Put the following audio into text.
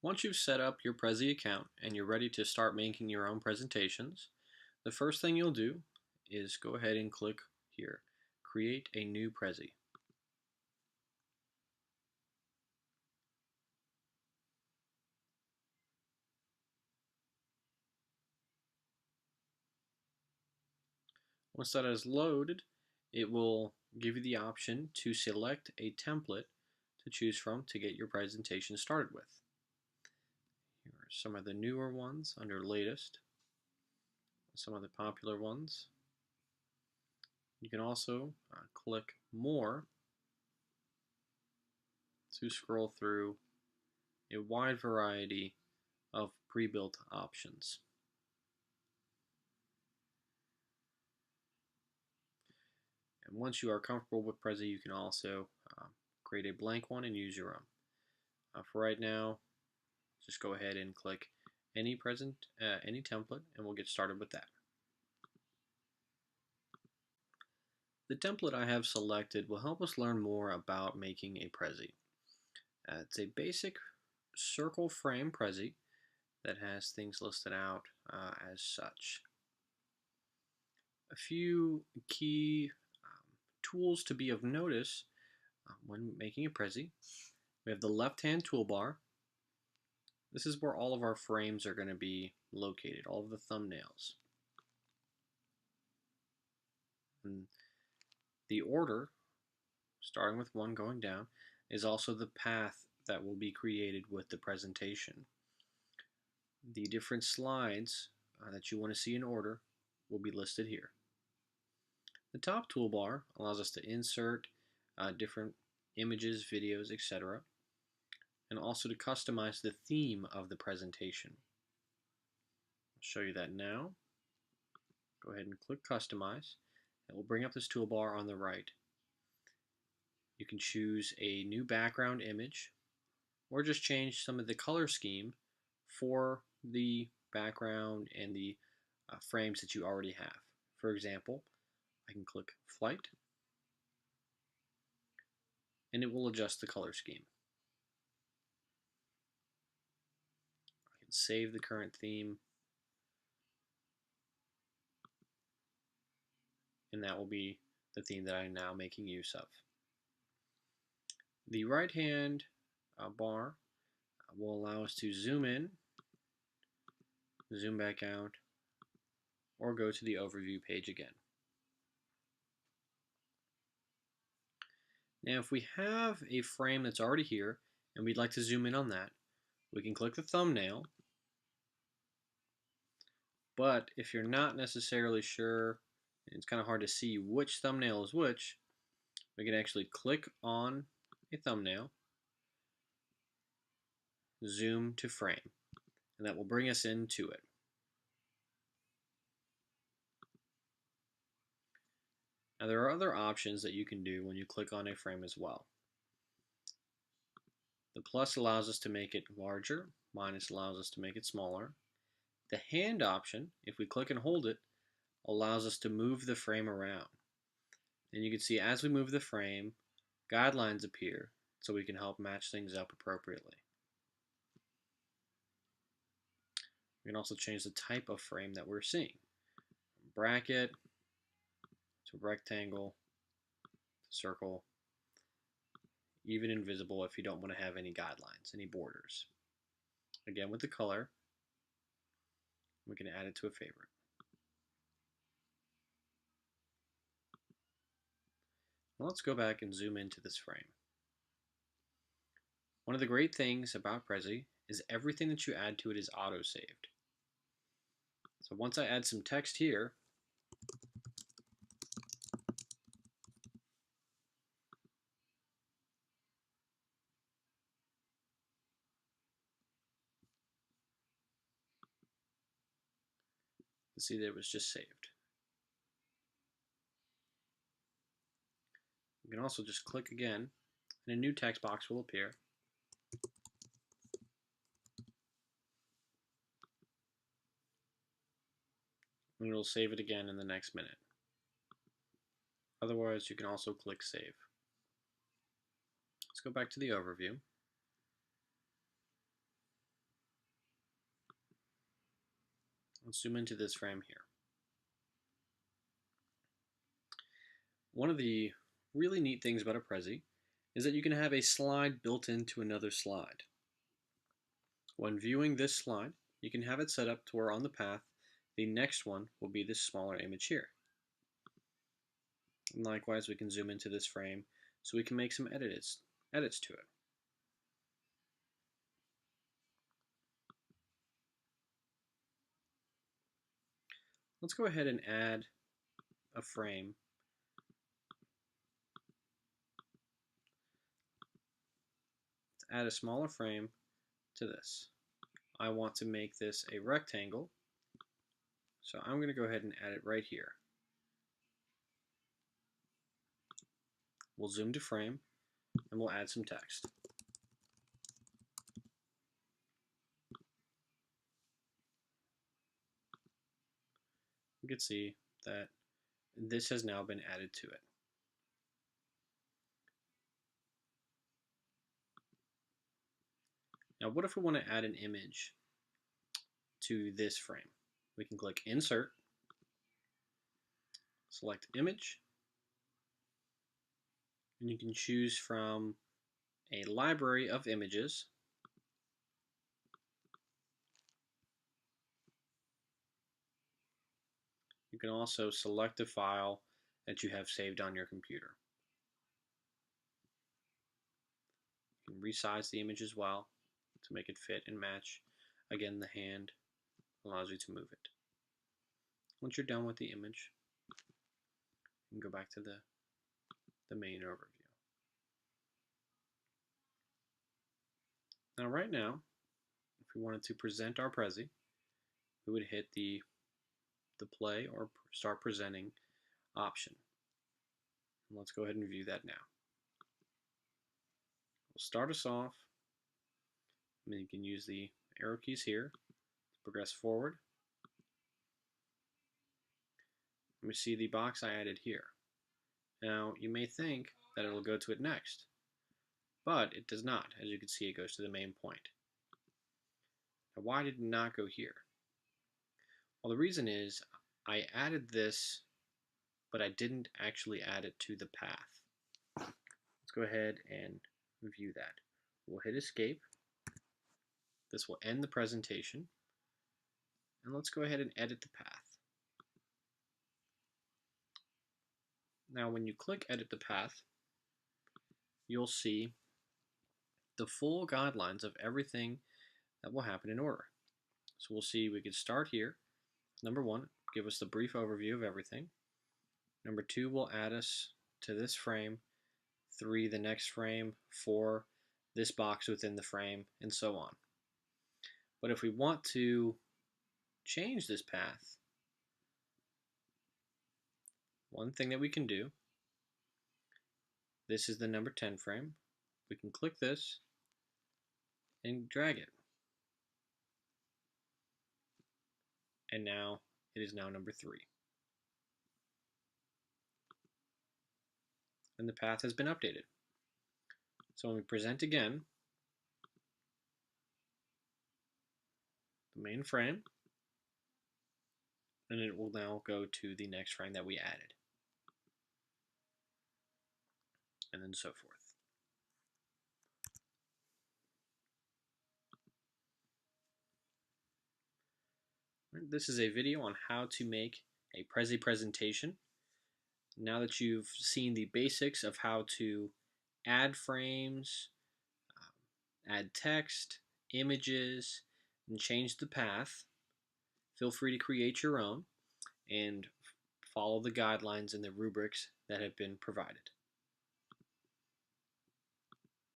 Once you've set up your Prezi account and you're ready to start making your own presentations, the first thing you'll do is go ahead and click here, Create a new Prezi. Once that is loaded, it will give you the option to select a template to choose from to get your presentation started with. Here are some of the newer ones under latest, some of the popular ones. You can also click more to scroll through a wide variety of pre-built options. And once you are comfortable with Prezi, you can also create a blank one and use your own. For right now, just go ahead and click any template, and we'll get started with that. The template I have selected will help us learn more about making a Prezi. It's a basic circle frame Prezi that has things listed out as such. A few key tools to be of notice when making a Prezi. We have the left-hand toolbar. This is where all of our frames are going to be located, all of the thumbnails. And the order, starting with one going down, is also the path that will be created with the presentation. The different slides that you want to see in order will be listed here. The top toolbar allows us to insert different images, videos, etc., and also to customize the theme of the presentation. I'll show you that now. Go ahead and click Customize. It will bring up this toolbar on the right. You can choose a new background image or just change some of the color scheme for the background and the frames that you already have. For example, I can click Flight and it will adjust the color scheme. I can save the current theme and that will be the theme that I'm now making use of. The right hand bar will allow us to zoom in, zoom back out, or go to the overview page again. Now if we have a frame that's already here and we'd like to zoom in on that, we can click the thumbnail. But if you're not necessarily sure, it's kind of hard to see which thumbnail is which, we can actually click on a thumbnail, zoom to frame, and that will bring us into it. Now there are other options that you can do when you click on a frame as well. The plus allows us to make it larger, minus allows us to make it smaller. The hand option, if we click and hold it, allows us to move the frame around. And you can see as we move the frame, guidelines appear so we can help match things up appropriately. We can also change the type of frame that we're seeing. From bracket to rectangle to circle, even invisible if you don't want to have any guidelines, any borders. Again, with the color, we can add it to a favorite. Now let's go back and zoom into this frame. One of the great things about Prezi is everything that you add to it is auto-saved. So once I add some text here, you see that it was just saved. You can also just click again and a new text box will appear. And it'll save it again in the next minute. Otherwise, you can also click Save. Let's go back to the overview. Let's zoom into this frame here. One of the really neat things about a Prezi is that you can have a slide built into another slide. When viewing this slide, you can have it set up to where on the path, the next one will be this smaller image here. And likewise, we can zoom into this frame so we can make some edits to it. Let's go ahead and add a frame. Let's add a smaller frame to this. I want to make this a rectangle, so I'm going to go ahead and add it right here. We'll zoom to frame and we'll add some text. You can see that this has now been added to it. Now what if we want to add an image to this frame? We can click Insert, select Image, and you can choose from a library of images. You can also select a file that you have saved on your computer. You can resize the image as well to make it fit and match. Again, the hand allows you to move it. Once you're done with the image, you can go back to the main overview. Now right now, if we wanted to present our Prezi, we would hit the play or start presenting option. And let's go ahead and view that now. We'll start us off, and then you can use the arrow keys here to progress forward. Let me see the box I added here. Now you may think that it'll go to it next, but it does not. As you can see, it goes to the main point. Now why did it not go here? Well, the reason is I added this, but I didn't actually add it to the path. Let's go ahead and review that. We'll hit Escape. This will end the presentation. And let's go ahead and edit the path. Now when you click Edit the Path, you'll see the full guidelines of everything that will happen in order. So we'll see we could start here. Number 1, give us the brief overview of everything. Number 2 will add us to this frame. 3, the next frame. 4, this box within the frame, and so on. But if we want to change this path, one thing that we can do, this is the number 10 frame. We can click this and drag it. And now it is now number 3. And the path has been updated. So when we present again, the main frame, and it will now go to the next frame that we added. And then so forth. This is a video on how to make a Prezi presentation. Now that you've seen the basics of how to add frames, add text, images, and change the path, feel free to create your own and follow the guidelines and the rubrics that have been provided.